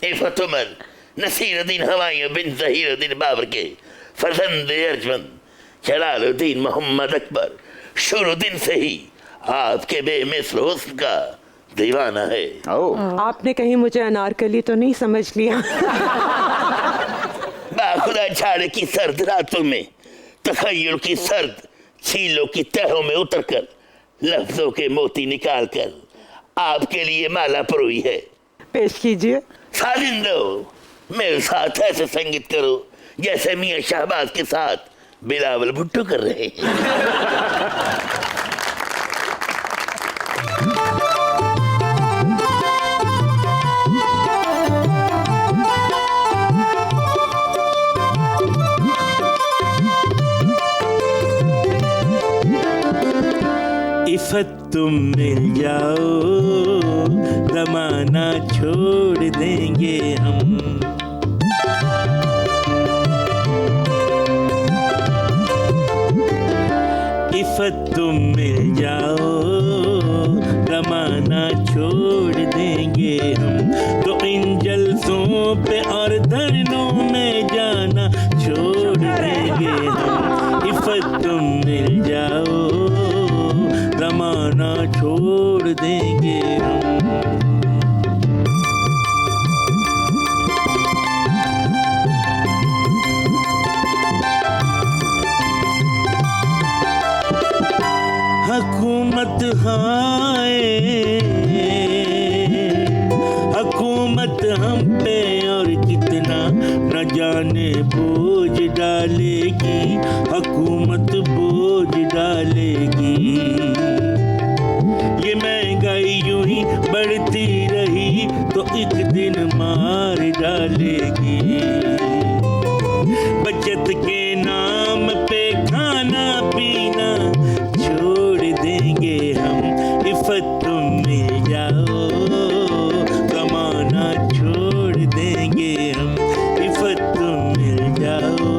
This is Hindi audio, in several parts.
इफ़त उमर नसीरुद्दीन हवाई बिन ज़हीरुद्दीन बाबर के फर्जंद अर्जमंद जलालुद्दीन मोहम्मद अकबर शुरुद्दीन से ही आपके बेमिसल हुस्न का दीवाना है। आपने कहीं मुझे अनारकली तो नहीं समझ लिया? बाखुदा झाड़ की सर्द रातों में तखय्युल की सर्द छीलों की तहों में उतरकर लफ्जों के मोती निकालकर आपके लिए माला परोई है। पेश कीजिए। साजिंदो, मेरे साथ ऐसे संगीत करो जैसे मियां शहबाज के साथ बिलावल भुट्टो कर रहे हैं। इफ़त तुम मिल जाओ ज़माना छोड़ देंगे हम। इफ़त तुम मिल जाओ ज़माना छोड़ देंगे हम, तो इन जलसों पे और धरनों में जाना छोड़ देंगे हम। इफ़त तुम मिल जाओ ज़माना छोड़ देंगे हम। हुकूमत हाय हुकूमत हम पे और कितना न जाने बोझ डालेगी, हुकूमत बोझ डालेगी। ये महंगाई यूं ही बढ़ती रही तो एक दिन मार डालेगी। बचत के नाम पे खाना पीना छोड़ देंगे हम। इफ़त तुम मिल जाओ ज़माना छोड़ देंगे हम। इफ़त तुम मिल जाओ।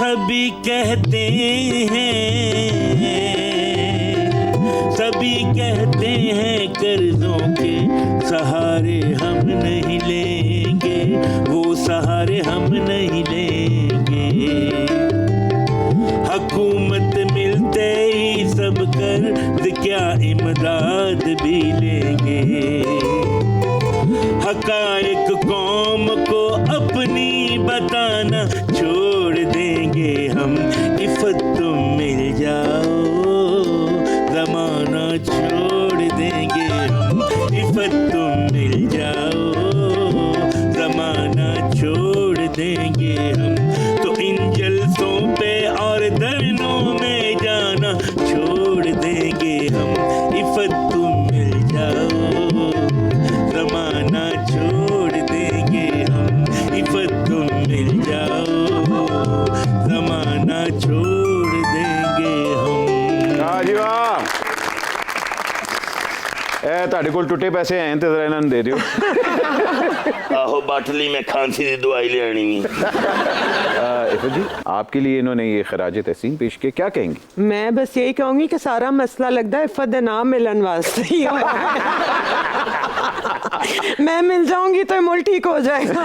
सभी कहते हैं कर्जों के सहारे हम नहीं लेंगे, वो सहारे हम नहीं लेंगे। हुकूमत मिलते ही सब कर्ज क्या इमदाद भी लेंगे। हकायक कौम को अपनी बताना छोड़ देंगे हम। इफ़त तुम मिल जाओ ज़माना छोड़ देंगे हम। इफ़त तुम मिल जाओ ज़माना छोड़ देंगे हम, तो इन जलसों पे और धरनों में जाना छोड़ देंगे हम। इफ़त तुम मिल जाओ ज़माना छोड़ देंगे हम। इफ़त तुम मिल जाओ ज़माना छोड़ देंगे हम। ਤੁਹਾਡੇ ਕੋਲ ਟੁੱਟੇ ਪੈਸੇ ਆਏ ਤੇ ਜ਼ਰਾ ਇਹਨਾਂ ਨੂੰ ਦੇ ਦਿਓ। आहो बाटली में खांसी की दवाई ले आनी है। इफ़त जी, आपके लिए इन्होंने ये खराज तहसीन पेश किया, क्या कहेंगी? मैं बस यही कहूँगी कि सारा मसला लगता है इफ़त दे नाम मिलन वास्ते ही होया। मैं मिल जाऊंगी तो मुल्क ठीक हो जाएगा।